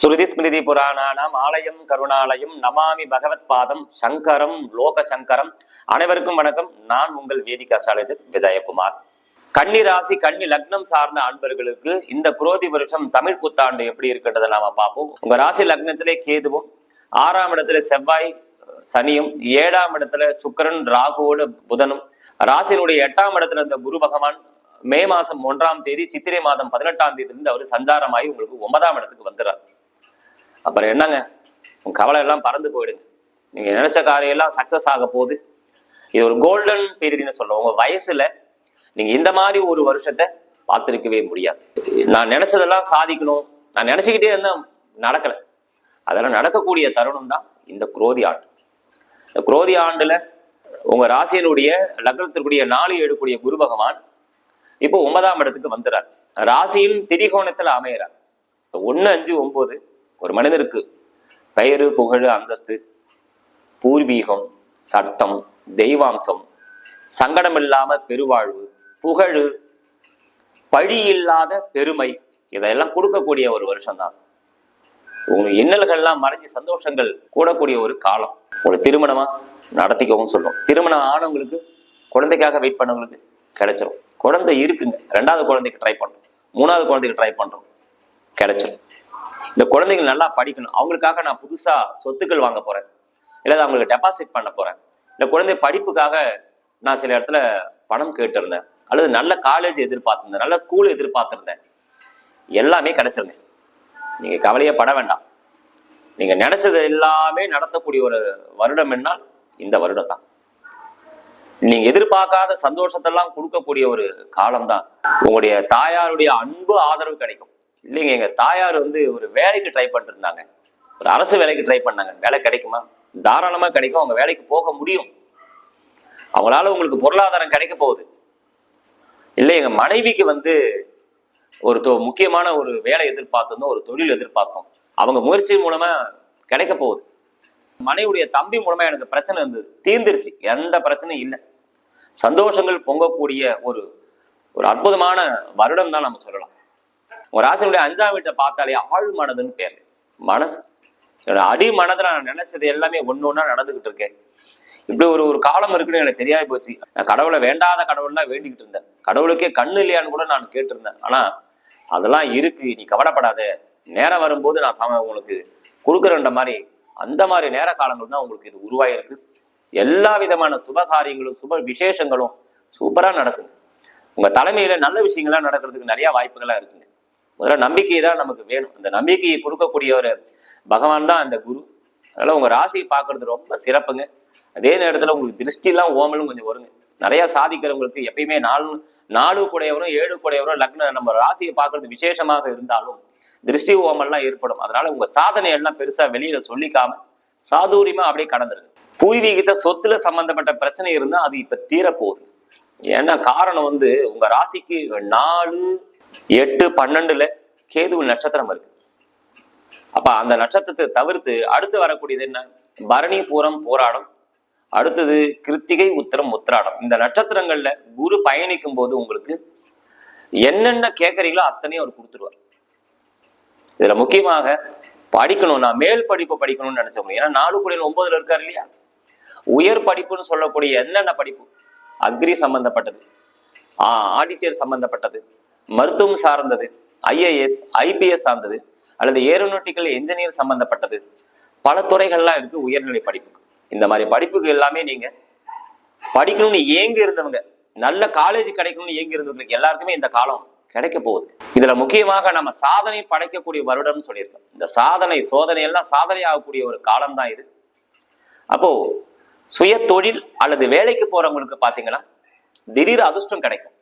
ஸ்ருதி ஸ்மிருதி புராணானாம் ஆலயம் கருணாலயம் நமாமி பகவத் பாதம் சங்கரம் லோக சங்கரம். அனைவருக்கும் வணக்கம். நான் உங்கள் வேதிக் அஸ்ட்ராலஜர் விஜயகுமார். கன்னி ராசி கன்னி லக்னம் சார்ந்த அன்பர்களுக்கு இந்த குரோதி வருஷம் தமிழ் புத்தாண்டு எப்படி இருக்கின்றதை நாம பார்ப்போம். உங்க ராசி லக்னத்திலே கேதுவும், 6ஆம் இடத்துல செவ்வாய் சனியும், 7ஆம் இடத்துல சுக்கிரன் ராகுவோடு புதனும், ராசியினுடைய 8ஆம் இடத்துல இந்த குரு பகவான் மே மாசம் 1ஆம் தேதி சித்திரை மாதம் 18ஆம் தேதியிலிருந்து அவர் சஞ்சாரமாகி உங்களுக்கு 9ஆம் இடத்துக்கு வந்துடுறார். அப்புறம் என்னங்க, உங்க கவலை எல்லாம் பறந்து போயிடுங்க. நீங்க நினைச்ச காரியம் எல்லாம் சக்சஸ் ஆக போகுது. இது ஒரு கோல்டன் பீரியட்னு சொல்றோம். உங்க வயசுல நீங்க இந்த மாதிரி ஒரு வருஷத்தை பார்த்திருக்கவே முடியாது. நான் நினைச்சதெல்லாம் சாதிக்கணும், நான் நினைச்சுக்கிட்டே இருந்தா நடக்கல. அதெல்லாம் நடக்கக்கூடிய தருணம் தான் இந்த குரோதி ஆண்டு. இந்த குரோதி ஆண்டுல உங்க ராசியினுடைய லக்னத்திற்குரிய 4 எடுக்கூடிய குரு பகவான் இப்போ 9ஆம் இடத்துக்கு வந்துறார். ராசியின் திரிகோணத்துல அமைகிறார். 1, 5, 9 ஒரு மனிதருக்கு பெயரு, புகழ், அந்தஸ்து, பூர்வீகம், சட்டம், தெய்வாம்சம், சங்கடம் இல்லாம பெருவாழ்வு, புகழ், பழி இல்லாத பெருமை, இதெல்லாம் கொடுக்கக்கூடிய ஒரு வருஷம் தான். உங்க இன்னல்கள்லாம் மறைஞ்சு சந்தோஷங்கள் கூடக்கூடிய ஒரு காலம். ஒரு திருமணமா நடத்திக்கவும் சொல்லும். திருமணம் ஆனவங்களுக்கு, குழந்தைக்காக வெயிட் பண்ணவங்களுக்கு கிடைச்சிரும். குழந்தை இருக்குங்க, 2வது குழந்தைக்கு ட்ரை பண்றோம், 3வது குழந்தைக்கு ட்ரை பண்றோம், கிடைச்சிரும். இந்த குழந்தைகள் நல்லா படிக்கணும், அவங்களுக்காக நான் புதுசா சொத்துக்கள் வாங்க போறேன், இல்லை அவங்களுக்கு டெபாசிட் பண்ண போறேன், இந்த குழந்தை படிப்புக்காக நான் சில இடத்துல பணம் கேட்டிருந்தேன், அல்லது நல்ல காலேஜ் எதிர்பார்த்திருந்தேன், நல்ல ஸ்கூல் எதிர்பார்த்திருந்தேன், எல்லாமே கிடைச்சிருங்க. நீங்க கவலையே பட வேண்டாம். நீங்க நினைச்சது எல்லாமே நடத்தக்கூடிய ஒரு வருடம் என்னால் இந்த வருடம் தான். நீங்க எதிர்பார்க்காத சந்தோஷத்தெல்லாம் கொடுக்கக்கூடிய ஒரு காலம் தான். உங்களுடைய தாயாருடைய அன்பு ஆதரவு கிடைக்கும். இல்லைங்க, எங்க தாயார் ஒரு வேலைக்கு ட்ரை பண்ணிட்டு இருந்தாங்க, ஒரு அரசு வேலைக்கு ட்ரை பண்ணாங்க, வேலை கிடைக்குமா? தாராளமா கிடைக்கும். அவங்க வேலைக்கு போக முடியும். அவங்களால உங்களுக்கு பொருளாதாரம் கிடைக்க போகுது. இல்லை, எங்க மனைவிக்கு ஒரு முக்கியமான ஒரு வேலை எதிர்பார்த்திருந்தோம், ஒரு தொழில் எதிர்பார்த்தோம், அவங்க முயற்சி மூலமா கிடைக்க போகுது. மனைவியுடைய தம்பி மூலமா எனக்கு பிரச்சனை இருந்தது, தீர்ந்துருச்சு, எந்த பிரச்சனையும் இல்லை. சந்தோஷங்கள் பொங்கக்கூடிய ஒரு அற்புதமான வருடம் தான் நம்ம சொல்லலாம். உங்க ராசினுடைய 5ஆம் வீட்டை பார்த்தாலே ஆழ் மனதுன்னு பேரு. மனசு, என்னோட அடி மனதுல நான் நினைச்சது எல்லாமே ஒண்ணா நடந்துகிட்டு இருக்கேன். இப்படி ஒரு காலம் இருக்குன்னு எனக்கு தெரியாது போச்சு. நான் கடவுளை வேண்டாத கடவுள்லாம் வேண்டிக்கிட்டு இருந்தேன். கடவுளுக்கே கண்ணு இல்லையான்னு கூட நான் கேட்டிருந்தேன். ஆனா அதெல்லாம் இருக்கு, நீ கவலைப்படாத, நேரம் வரும்போது நான் உங்களுக்கு கொடுக்குறன்ற மாதிரி, அந்த மாதிரி நேர காலங்கள் தான் உங்களுக்கு இது உருவாயிருக்கு. எல்லா விதமான சுப காரியங்களும் சுப விசேஷங்களும் சூப்பரா நடக்குது. உங்க தலைமையில நல்ல விஷயங்கள்லாம் நடக்கிறதுக்கு நிறைய வாய்ப்புகளா இருக்குங்க. முதல்ல நம்பிக்கை தான் நமக்கு வேணும். அந்த நம்பிக்கையை கொடுக்கக்கூடிய ஒரு பகவான் தான் அந்த குரு. அதனால உங்க ராசியை பார்க்கறது ரொம்ப சிறப்புங்க. அதே நேரத்துல உங்களுக்கு திருஷ்டிலாம் ஓமலும் கொஞ்சம் வருங்க. நிறைய சாதிக்கிறவங்களுக்கு எப்பயுமே 4 கூடையவரும் 7 கூடையவரும் லக்னம் நம்ம ராசியை பார்க்கறது விசேஷமாக இருந்தாலும் திருஷ்டி ஓமல்லாம் ஏற்படும். அதனால உங்க சாதனை எல்லாம் பெருசா வெளியில சொல்லிக்காம சாதுரியமா அப்படியே கடந்துருங்க. பூர்வீகத்தை சொத்துல சம்பந்தப்பட்ட பிரச்சனை இருந்தா அது இப்ப தீரப்போகுது. ஏன்னா காரணம் உங்க ராசிக்கு 4, 8, 12 கேது நட்சத்திரம் இருக்கு. அப்ப அந்த நட்சத்திரத்தை தவிர்த்து அடுத்து வரக்கூடியது என்ன? பரணி, பூரம், போராடம், அடுத்தது கிருத்திகை, உத்திரம், உத்திராடம். இந்த நட்சத்திரங்கள்ல குரு பயணிக்கும் போது உங்களுக்கு என்னென்ன கேட்கறீங்களோ அத்தனையும் அவர் கொடுத்துருவார். இதுல முக்கியமாக படிக்கணும், நான் மேல் படிப்பு படிக்கணும்னு நினைச்சவங்க, ஏன்னா 4 கூடையில 9ல இருக்காரு இல்லையா, உயர் படிப்புன்னு சொல்லக்கூடிய என்னென்ன படிப்பு, அக்ரி சம்பந்தப்பட்டது, ஆடிட்டர் சம்பந்தப்பட்டது, மருத்துவம் சார்ந்தது, IAS, IPS சார்ந்தது, அல்லது ஏரோநாட்டிக்கல் என்ஜினியர் சம்பந்தப்பட்டது, பல துறைகள்லாம் இருக்கு உயர்நிலை படிப்பு. இந்த மாதிரி படிப்புக்கு எல்லாமே நீங்க படிக்கணும்னு ஏங்கி இருந்தவங்க, நல்ல காலேஜ் கிடைக்கணும்னு ஏங்கி இருந்தவங்களுக்கு எல்லாருக்குமே இந்த காலம் கிடைக்க போகுது. இதுல முக்கியமாக நம்ம சாதனை படைக்கக்கூடிய வருடம்னு சொல்லியிருக்கோம். இந்த சாதனை சோதனை எல்லாம் சாதனை ஆகக்கூடிய ஒரு காலம் தான் இது. அப்போ சுய தொழில் அல்லது வேலைக்கு போறவங்களுக்கு பாத்தீங்கன்னா திடீர் அதிர்ஷ்டம் கிடைக்கும்.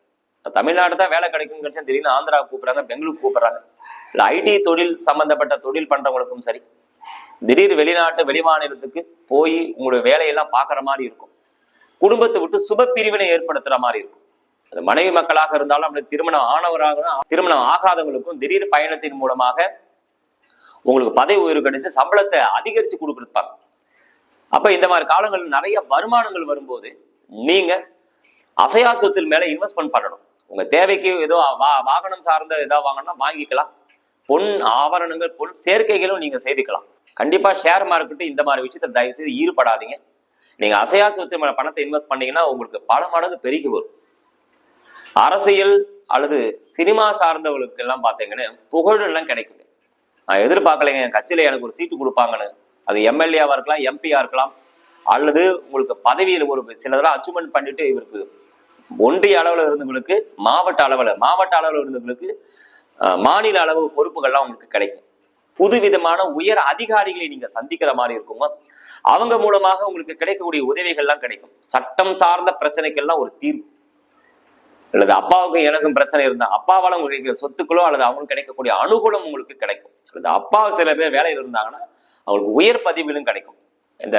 தமிழ்நாடு தான் வேலை கிடைக்கும் கிடைச்சா திடீர்னு ஆந்திரா கூப்பிடுறாங்க, பெங்களூர் கூப்பிடுறாங்க. இல்லை ஐடி தொழில் சம்பந்தப்பட்ட தொழில் பண்றவங்களுக்கும் சரி, திடீர் வெளிநாட்டு வெளிமாநிலத்துக்கு போய் உங்களுடைய வேலையெல்லாம் பார்க்குற மாதிரி இருக்கும். குடும்பத்தை விட்டு சுப பிரிவினை ஏற்படுத்துற மாதிரி இருக்கும். அது மனைவி மக்களாக இருந்தாலும், அப்படி திருமணம் ஆனவராக திருமணம் ஆகாதவங்களுக்கும் திடீர் பயணத்தின் மூலமாக உங்களுக்கு பதவி உயர்வு கிடைச்சு சம்பளத்தை அதிகரிச்சு கொடுத்துருப்பாங்க. அப்ப இந்த மாதிரி காலங்கள் நிறைய வருமானங்கள் வரும்போது நீங்க அசையா சொத்தில் மேல இன்வெஸ்ட்மெண்ட் பண்ணணும். உங்க தேவைக்கு ஏதோ வாகனம் சார்ந்த ஏதாவது வாங்கணும்னா வாங்கிக்கலாம். பொன் ஆபரணங்கள், பொன் சேர்க்கைகளும் நீங்க செய்துக்கலாம். கண்டிப்பா ஷேர் மார்க்கெட் இந்த மாதிரி விஷயத்த தயவு செய்து ஈடுபடாதீங்க. நீங்க அசையா சொத்து மேல பணத்தை இன்வெஸ்ட் பண்ணீங்கன்னா உங்களுக்கு பல மடங்கு பெருகி வரும். அரசியல் அல்லது சினிமா சார்ந்தவர்களுக்கு எல்லாம் பாத்தீங்கன்னா புகழ் எல்லாம் கிடைக்குங்க. நான் எதிர்பார்க்கலைங்க என் கட்சியில எனக்கு ஒரு சீட்டு கொடுப்பாங்கன்னு. அது எம்எல்ஏவா இருக்கலாம், எம்பியா இருக்கலாம், அல்லது உங்களுக்கு பதவியில் ஒரு சிலதெல்லாம் அச்சீவ்மெண்ட் பண்ணிட்டு இவருக்கு ஒன்றிய அளவுல இருந்தவங்களுக்கு மாவட்ட அளவுல இருந்தவங்களுக்கு மாநில அளவு பொறுப்புகள்லாம் உங்களுக்கு கிடைக்கும். புதுவிதமான உயர் அதிகாரிகளை நீங்க சந்திக்கிற மாதிரி இருக்குமோ அவங்க மூலமாக உங்களுக்கு கிடைக்கக்கூடிய உதவிகள்லாம் கிடைக்கும். சட்டம் சார்ந்த பிரச்சனைகள்லாம் ஒரு தீர்வு, அல்லது அப்பாவுக்கும் எனக்கும் பிரச்சனை இருந்தா அப்பாவால உங்களுக்கு சொத்துக்களோ அல்லது அவங்களுக்கு கிடைக்கக்கூடிய அனுகூலம் உங்களுக்கு கிடைக்கும். அல்லது அப்பா சில பேர் வேலையில் இருந்தாங்கன்னா அவங்களுக்கு உயர் பதிவிலும் கிடைக்கும். இந்த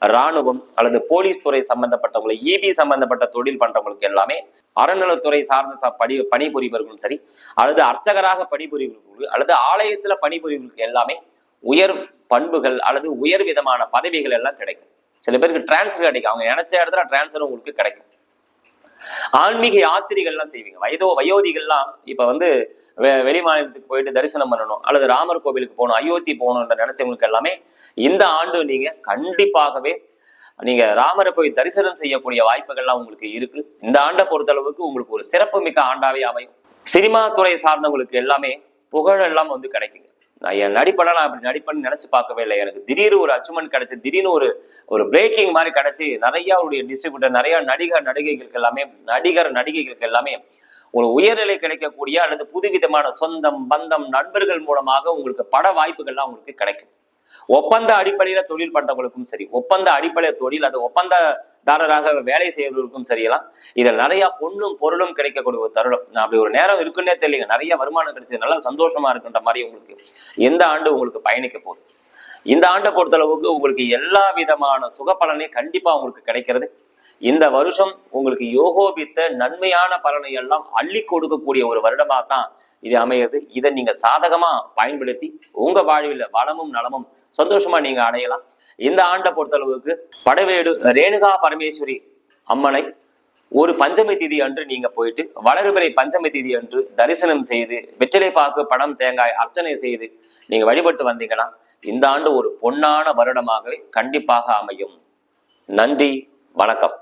இராணுவம் அல்லது போலீஸ் துறை சம்பந்தப்பட்டவங்களை, இபி சம்பந்தப்பட்ட தொழில் பண்றவங்களுக்கு எல்லாமே, அறநிலைத்துறை சார்ந்த பணிபுரிவர்களும் சரி, அல்லது அர்ச்சகராக பணிபுரிவர்களுக்கு அல்லது ஆலயத்துல பணிபுரிவர்களுக்கு எல்லாமே உயர் பண்புகள் அல்லது உயர் விதமான பதவிகள் எல்லாம் கிடைக்கும். சில பேருக்கு டிரான்ஸ்ஃபர் கிடைக்கும், அவங்க நினைச்ச இடத்துல டிரான்ஸ்ஃபர் உங்களுக்கு கிடைக்கும். ஆன்மீக யாத்திரைகள்லாம் செய்வீங்க. வயோதிகள்லாம் இப்ப வெளி மாநிலத்துக்கு போயிட்டு தரிசனம் பண்ணணும், அல்லது ராமர் கோவிலுக்கு போகணும், அயோத்தி போகணும்ன்ற நினைச்சவங்களுக்கு எல்லாமே இந்த ஆண்டு நீங்க கண்டிப்பாகவே நீங்க ராமரை போய் தரிசனம் செய்யக்கூடிய வாய்ப்புகள்லாம் உங்களுக்கு இருக்கு. இந்த ஆண்டை பொறுத்தளவுக்கு உங்களுக்கு ஒரு சிறப்பு மிக்க ஆண்டாவே அமையும். சினிமா துறை சார்ந்தவங்களுக்கு எல்லாமே புகழ் எல்லாம் கிடைக்குங்க. நான் என் நடிப்பெல்லாம் நான் அப்படி நடிப்பேன்னு நினைச்சு பார்க்கவே இல்லை. எனக்கு திடீர்னு ஒரு அச்சீவ்மெண்ட் கிடைச்சு, திடீர்னு ஒரு பிரேக்கிங் மாதிரி கிடைச்சி, நிறைய டிஸ்ட்ரிபியூட்டர், நிறைய நடிகைகளுக்கு எல்லாமே ஒரு உயர்நிலை கிடைக்கக்கூடிய அல்லது புதுவிதமான சொந்தம் பந்தம் நண்பர்கள் மூலமாக உங்களுக்கு பட வாய்ப்புகள்லாம் உங்களுக்கு கிடைக்கும். ஒப்பந்த அடிப்படையில தொழில் பண்றவங்களுக்கும் சரி, ஒப்பந்த அடிப்படை தொழில் அது ஒப்பந்ததாரராக வேலை செய்யறவர்களுக்கும் சரியெல்லாம் இதில் நிறைய பொண்ணும் பொருளும் கிடைக்கக்கூடிய ஒரு தருணம். நான் அப்படி ஒரு நேரம் இருக்குன்னே தெரியல, நிறைய வருமானம் கிடைச்சது, நல்லா சந்தோஷமா இருக்குன்ற மாதிரி உங்களுக்கு எந்த ஆண்டு உங்களுக்கு பயணிக்க போகுது. இந்த ஆண்டை பொறுத்தளவுக்கு உங்களுக்கு எல்லா விதமான சுகப்பலனையும் கண்டிப்பா உங்களுக்கு கிடைக்கிறது. இந்த வருஷம் உங்களுக்கு யோகோபித்த நன்மையான பலனை எல்லாம் அள்ளி கொடுக்கக்கூடிய ஒரு வருடமா தான் இது அமையுது. இதை நீங்க சாதகமா பயன்படுத்தி உங்க வாழ்வில் வளமும் நலமும் சந்தோஷமா நீங்க அடையலாம். இந்த ஆண்டை பொறுத்தளவுக்கு படவேடு ரேணுகா பரமேஸ்வரி அம்மனை ஒரு பஞ்சமி திதி அன்று நீங்க போயிட்டு வளர்பிறை பஞ்சமி திதி அன்று தரிசனம் செய்து வெற்றிலை பாக்கு படம் தேங்காய் அர்ச்சனை செய்து நீங்க வழிபட்டு வந்தீங்கன்னா இந்த ஆண்டு ஒரு பொன்னான வருடமாகவே கண்டிப்பாக அமையும். நன்றி, வணக்கம்.